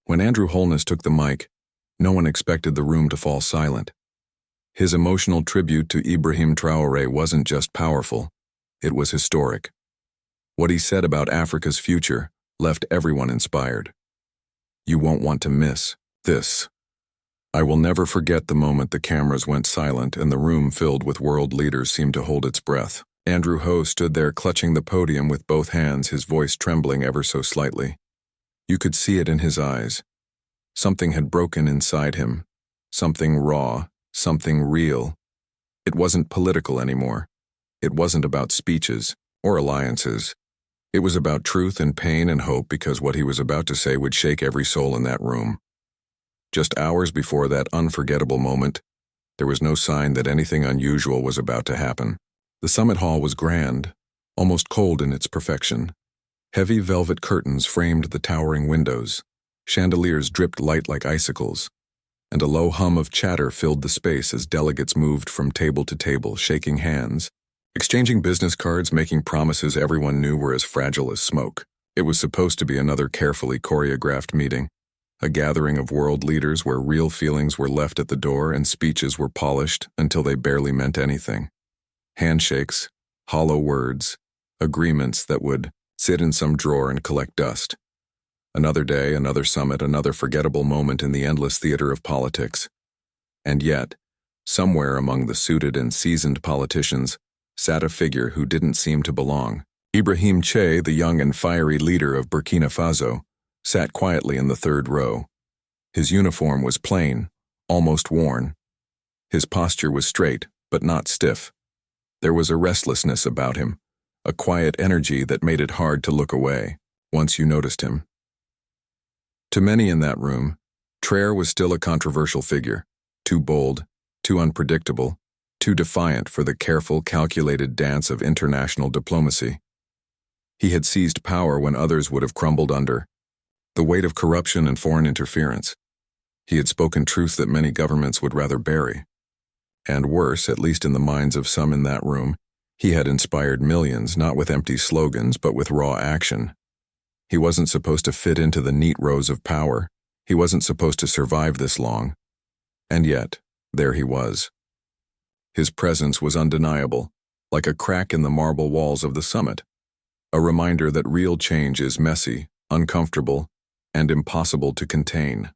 When Andrew Holness took the mic, no one expected the room to fall silent. His emotional tribute to Ibrahim Traoré wasn't just powerful, it was historic. What he said about Africa's future left everyone inspired. You won't want to miss this. I will never forget the moment the cameras went silent and the room filled with world leaders seemed to hold its breath. Andrew Ho stood there clutching the podium with both hands, his voice trembling ever so slightly. You could see it in his eyes. Something had broken inside him. Something raw, something real. It wasn't political anymore. It wasn't about speeches or alliances. It was about truth and pain and hope, because what he was about to say would shake every soul in that room. Just hours before that unforgettable moment, there was no sign that anything unusual was about to happen. The summit hall was grand, almost cold in its perfection. Heavy velvet curtains framed the towering windows. Chandeliers dripped light like icicles, and a low hum of chatter filled the space as delegates moved from table to table, shaking hands, exchanging business cards, making promises everyone knew were as fragile as smoke. It was supposed to be another carefully choreographed meeting, a gathering of world leaders where real feelings were left at the door and speeches were polished until they barely meant anything. Handshakes, hollow words, agreements that would sit in some drawer and collect dust. Another day, another summit, another forgettable moment in the endless theater of politics. And yet, somewhere among the suited and seasoned politicians, sat a figure who didn't seem to belong. Ibrahim Traoré, the young and fiery leader of Burkina Faso, sat quietly in the third row. His uniform was plain, almost worn. His posture was straight, but not stiff. There was a restlessness about him, a quiet energy that made it hard to look away once you noticed him. To many in that room, Traoré was still a controversial figure, too bold, too unpredictable, too defiant for the careful, calculated dance of international diplomacy. He had seized power when others would have crumbled under the weight of corruption and foreign interference. He had spoken truth that many governments would rather bury. And worse, at least in the minds of some in that room, he had inspired millions, not with empty slogans, but with raw action. He wasn't supposed to fit into the neat rows of power. He wasn't supposed to survive this long. And yet, there he was. His presence was undeniable, like a crack in the marble walls of the summit, a reminder that real change is messy, uncomfortable, and impossible to contain.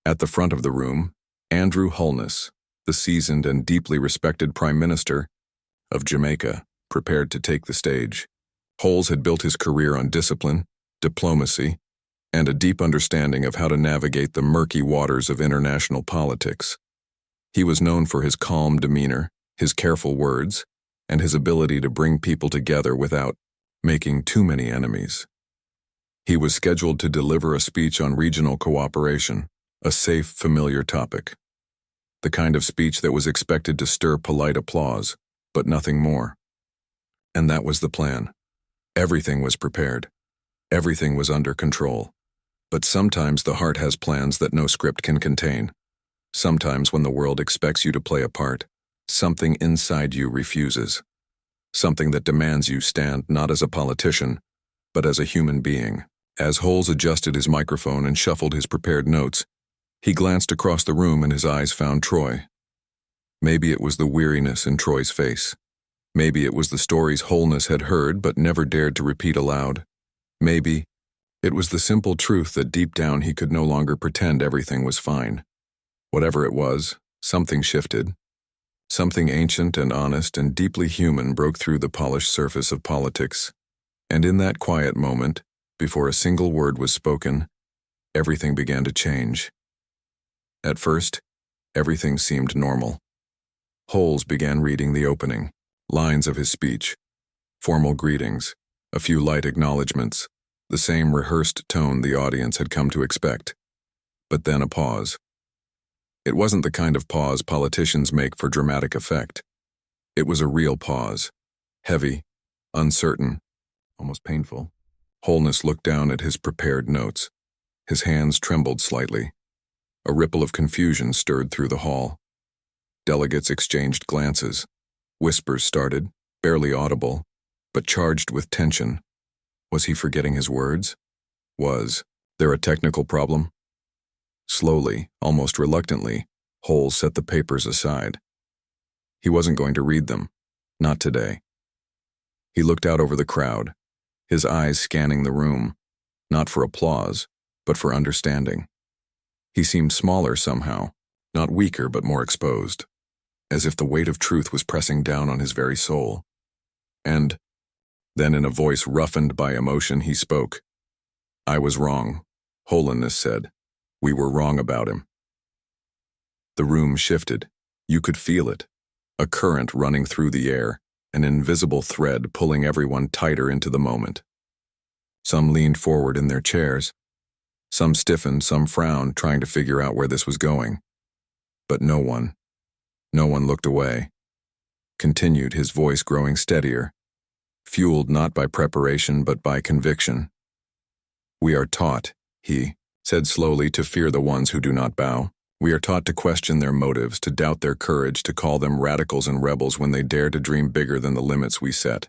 At the front of the room, Andrew Holness, the seasoned and deeply respected Prime Minister of Jamaica, prepared to take the stage. Holness had built his career on discipline, diplomacy, and a deep understanding of how to navigate the murky waters of international politics. He was known for his calm demeanor, his careful words, and his ability to bring people together without making too many enemies. He was scheduled to deliver a speech on regional cooperation, a safe, familiar topic. The kind of speech that was expected to stir polite applause, but nothing more. And that was the plan. Everything was prepared. Everything was under control. But sometimes the heart has plans that no script can contain. Sometimes when the world expects you to play a part, something inside you refuses. Something that demands you stand not as a politician, but as a human being. As Holness adjusted his microphone and shuffled his prepared notes, he glanced across the room and his eyes found Troy. Maybe it was the weariness in Troy's face. Maybe it was the stories Holness had heard but never dared to repeat aloud. Maybe it was the simple truth that deep down he could no longer pretend everything was fine. Whatever it was, something shifted. Something ancient and honest and deeply human broke through the polished surface of politics. And in that quiet moment, before a single word was spoken, everything began to change. At first, everything seemed normal. Holness began reading the opening, lines of his speech, formal greetings, a few light acknowledgments, the same rehearsed tone the audience had come to expect. But then a pause. It wasn't the kind of pause politicians make for dramatic effect. It was a real pause, heavy, uncertain, almost painful. Holness looked down at his prepared notes. His hands trembled slightly. A ripple of confusion stirred through the hall. Delegates exchanged glances. Whispers started, barely audible, but charged with tension. Was he forgetting his words? Was There a technical problem? Slowly, almost reluctantly, Holmes set the papers aside. He wasn't going to read them. Not today. He looked out over the crowd, his eyes scanning the room, not for applause, but for understanding. He seemed smaller somehow, not weaker but more exposed, as if the weight of truth was pressing down on his very soul. And then in a voice roughened by emotion he spoke. "I was wrong," Holness said. "We were wrong about him." The room shifted. You could feel it. A current running through the air, an invisible thread pulling everyone tighter into the moment. Some leaned forward in their chairs. Some stiffened, some frowned, trying to figure out where this was going. But no one looked away. Continued, his voice growing steadier, fueled not by preparation but by conviction. "We are taught," he said slowly, "to fear the ones who do not bow. We are taught to question their motives, to doubt their courage, to call them radicals and rebels when they dare to dream bigger than the limits we set."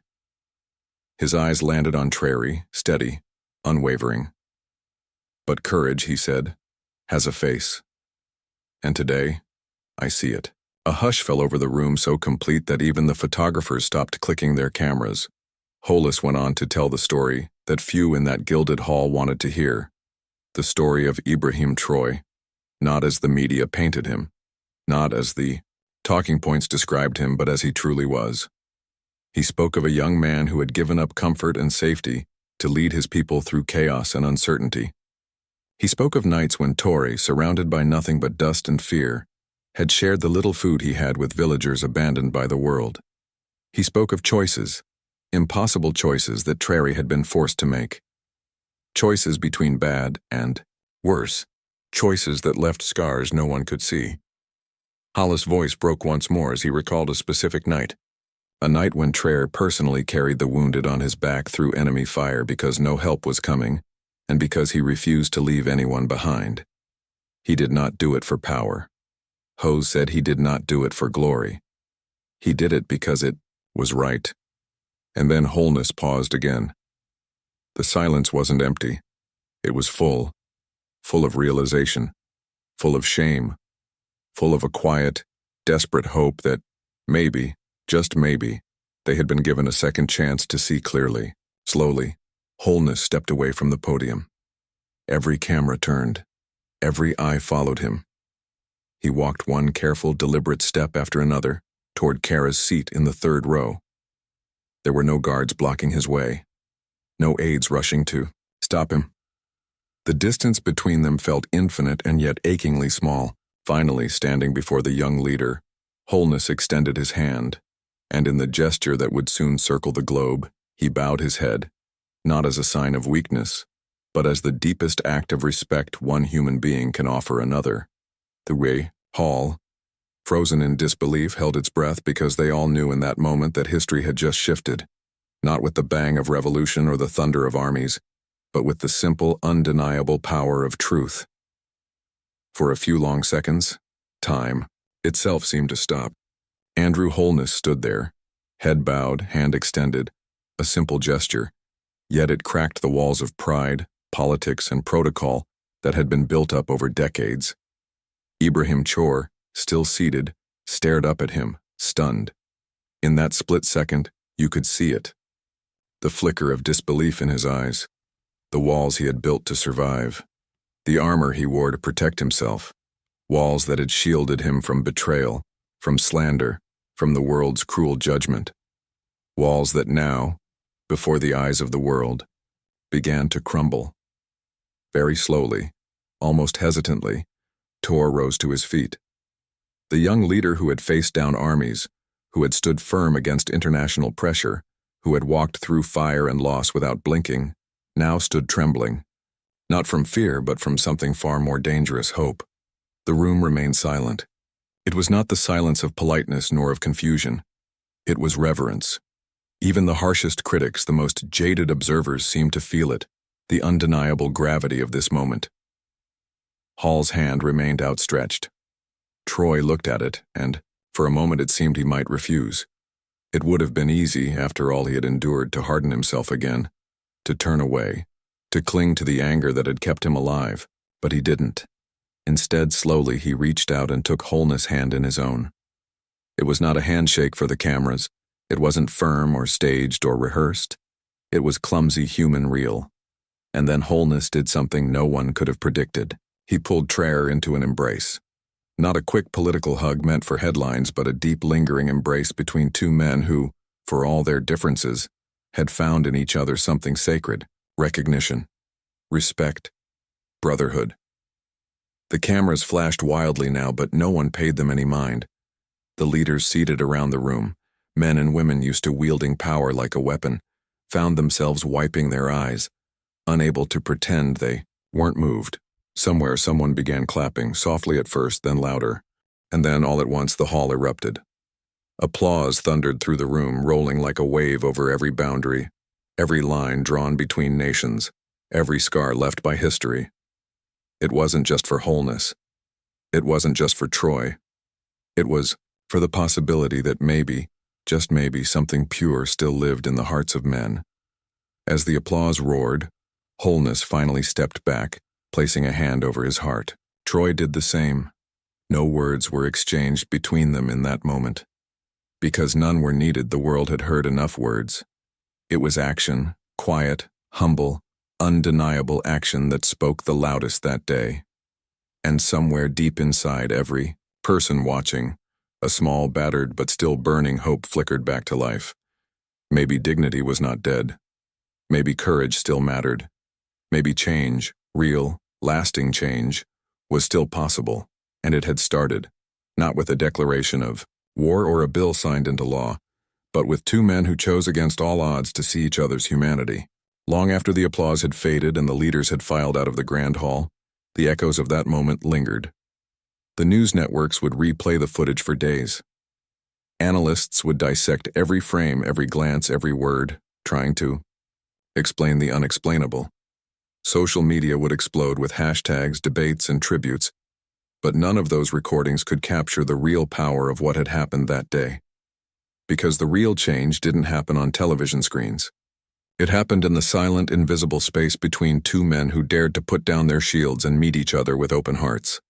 His eyes landed on Traoré, steady, unwavering. "But courage," he said, "has a face. And today, I see it." A hush fell over the room, so complete that even the photographers stopped clicking their cameras. Holness went on to tell the story that few in that gilded hall wanted to hear. The story of Ibrahim Traoré, not as the media painted him, not as the talking points described him, but as he truly was. He spoke of a young man who had given up comfort and safety to lead his people through chaos and uncertainty. He spoke of nights when Traoré, surrounded by nothing but dust and fear, had shared the little food he had with villagers abandoned by the world. He spoke of choices, impossible choices that Traoré had been forced to make. Choices between bad and worse. Choices that left scars no one could see. Hollis' voice broke once more as he recalled a specific night. A night when Traoré personally carried the wounded on his back through enemy fire because no help was coming, and because he refused to leave anyone behind. He did not do it for power. Hose said he did not do it for glory. He did it because it was right. And then Holness paused again. The silence wasn't empty. It was full of realization, full of shame, full of a quiet, desperate hope that maybe, just maybe, they had been given a second chance to see clearly. Slowly, Holness stepped away from the podium. Every camera turned. Every eye followed him. He walked one careful, deliberate step after another toward Kara's seat in the third row. There were no guards blocking his way. No aides rushing to stop him. The distance between them felt infinite and yet achingly small. Finally, standing before the young leader, Holness extended his hand, and in the gesture that would soon circle the globe, he bowed his head, not as a sign of weakness, but as the deepest act of respect one human being can offer another. The hall, frozen in disbelief, held its breath because they all knew in that moment that history had just shifted, not with the bang of revolution or the thunder of armies, but with the simple, undeniable power of truth. For a few long seconds, time itself seemed to stop. Andrew Holness stood there, head bowed, hand extended, a simple gesture, yet it cracked the walls of pride, politics, and protocol that had been built up over decades. Ibrahim Traoré, still seated, stared up at him, stunned. In that split second, you could see it. The flicker of disbelief in his eyes, the walls he had built to survive, the armor he wore to protect himself, walls that had shielded him from betrayal, from slander, from the world's cruel judgment, walls that now, before the eyes of the world, began to crumble. Very slowly, almost hesitantly, Traoré rose to his feet. The young leader who had faced down armies, who had stood firm against international pressure, who had walked through fire and loss without blinking, now stood trembling, not from fear but from something far more dangerous, hope. The room remained silent. It was not the silence of politeness nor of confusion. It was reverence. Even the harshest critics, the most jaded observers seemed to feel it, the undeniable gravity of this moment. Hall's hand remained outstretched. Traoré looked at it, and, for a moment it seemed he might refuse. It would have been easy, after all he had endured, to harden himself again, to turn away, to cling to the anger that had kept him alive, but he didn't. Instead, slowly he reached out and took Holness' hand in his own. It was not a handshake for the cameras. It wasn't firm or staged or rehearsed. It was clumsy, human, real. And then Holness did something no one could have predicted. He pulled Traoré into an embrace. Not a quick political hug meant for headlines, but a deep, lingering embrace between two men who, for all their differences, had found in each other something sacred: recognition, respect, brotherhood. The cameras flashed wildly now, but no one paid them any mind. The leaders seated around the room, men and women used to wielding power like a weapon, found themselves wiping their eyes, unable to pretend they weren't moved. Somewhere someone began clapping, softly at first, then louder, and then all at once the hall erupted. Applause thundered through the room, rolling like a wave over every boundary, every line drawn between nations, every scar left by history. It wasn't just for Holness. It wasn't just for Troy. It was for the possibility that maybe, just maybe, something pure still lived in the hearts of men. As the applause roared, Holness finally stepped back, placing a hand over his heart. Troy did the same. No words were exchanged between them in that moment. Because none were needed, the world had heard enough words. It was action, quiet, humble, undeniable action that spoke the loudest that day. And somewhere deep inside every person watching, a small, battered but still burning hope flickered back to life. Maybe dignity was not dead. Maybe courage still mattered. Maybe change, real, lasting change, was still possible, and it had started, not with a declaration of war or a bill signed into law, but with two men who chose against all odds to see each other's humanity. Long after the applause had faded and the leaders had filed out of the grand hall, the echoes of that moment lingered. The news networks would replay the footage for days. Analysts would dissect every frame, every glance, every word, trying to explain the unexplainable. Social media would explode with hashtags, debates, and tributes, but none of those recordings could capture the real power of what had happened that day. Because the real change didn't happen on television screens. It happened in the silent, invisible space between two men who dared to put down their shields and meet each other with open hearts.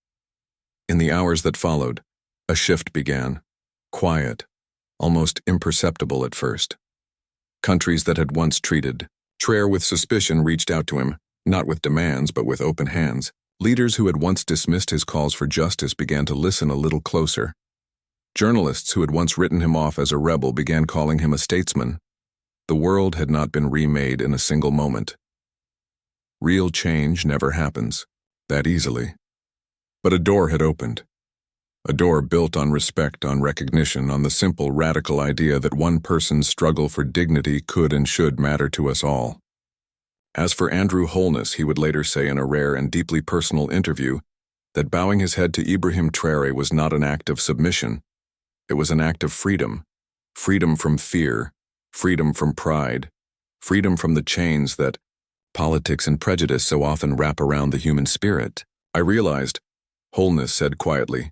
In the hours that followed, a shift began, quiet, almost imperceptible at first. Countries that had once treated Traoré with suspicion reached out to him, not with demands but with open hands. Leaders who had once dismissed his calls for justice began to listen a little closer. Journalists who had once written him off as a rebel began calling him a statesman. The world had not been remade in a single moment. Real change never happens that easily. But a door had opened. A door built on respect, on recognition, on the simple, radical idea that one person's struggle for dignity could and should matter to us all. As for Andrew Holness, he would later say in a rare and deeply personal interview that bowing his head to Ibrahim Traoré was not an act of submission. It was an act of freedom. Freedom from fear, freedom from pride, freedom from the chains that politics and prejudice so often wrap around the human spirit. I realized, Holness said quietly,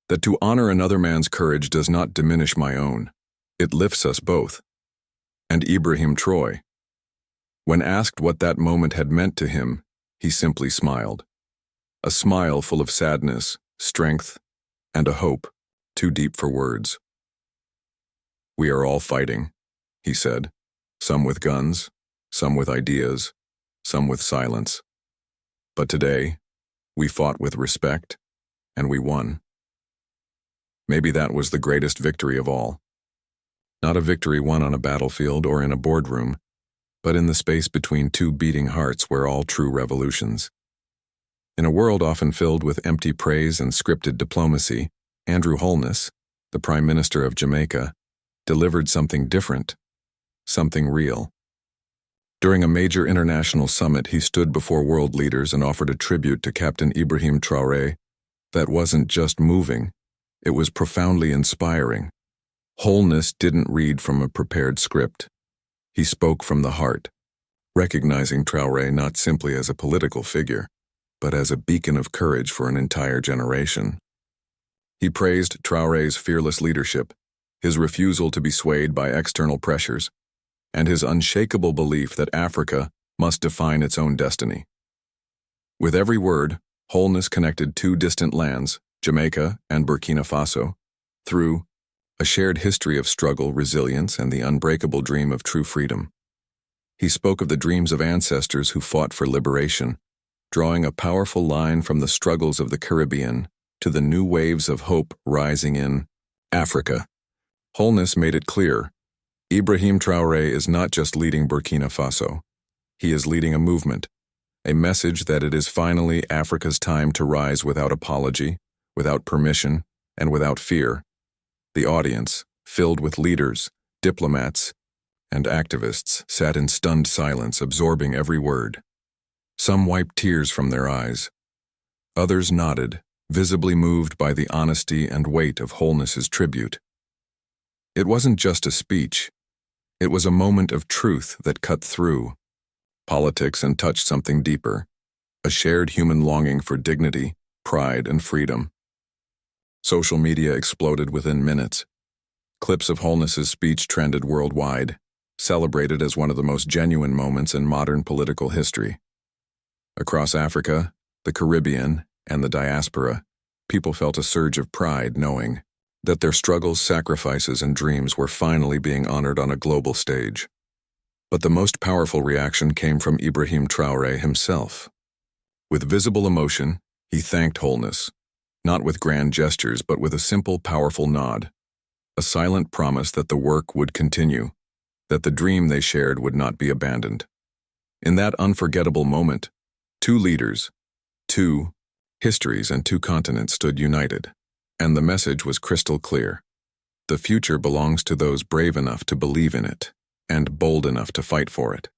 that to honor another man's courage does not diminish my own. It lifts us both. And Ibrahim Traoré, when asked what that moment had meant to him, he simply smiled. A smile full of sadness, strength, and a hope too deep for words. We are all fighting, he said, some with guns, some with ideas, some with silence. But today, we fought with respect, and we won. Maybe that was the greatest victory of all. Not a victory won on a battlefield or in a boardroom, but in the space between two beating hearts where all true revolutions. In a world often filled with empty praise and scripted diplomacy, Andrew Holness, the Prime Minister of Jamaica, delivered something different, something real. During a major international summit, he stood before world leaders and offered a tribute to Captain Ibrahim Traoré that wasn't just moving, it was profoundly inspiring. Holness didn't read from a prepared script. He spoke from the heart, recognizing Traoré not simply as a political figure, but as a beacon of courage for an entire generation. He praised Traoré's fearless leadership, his refusal to be swayed by external pressures, and his unshakable belief that Africa must define its own destiny. With every word, Holness connected two distant lands, Jamaica and Burkina Faso, through a shared history of struggle, resilience, and the unbreakable dream of true freedom. He spoke of the dreams of ancestors who fought for liberation, drawing a powerful line from the struggles of the Caribbean to the new waves of hope rising in Africa. Holness made it clear, Ibrahim Traoré is not just leading Burkina Faso. He is leading a movement, a message that it is finally Africa's time to rise without apology, without permission, and without fear. The audience, filled with leaders, diplomats, and activists, sat in stunned silence, absorbing every word. Some wiped tears from their eyes. Others nodded, visibly moved by the honesty and weight of Holness's tribute. It wasn't just a speech. It was a moment of truth that cut through politics and touched something deeper, a shared human longing for dignity, pride, and freedom. Social media exploded within minutes. Clips of Holness's speech trended worldwide, celebrated as one of the most genuine moments in modern political history. Across Africa, the Caribbean, and the diaspora, people felt a surge of pride knowing that their struggles, sacrifices, and dreams were finally being honored on a global stage. But the most powerful reaction came from Ibrahim Traoré himself. With visible emotion, he thanked Holness, not with grand gestures but with a simple, powerful nod, a silent promise that the work would continue, that the dream they shared would not be abandoned. In that unforgettable moment, two leaders, two histories, and two continents stood united, and the message was crystal clear. The future belongs to those brave enough to believe in it and bold enough to fight for it.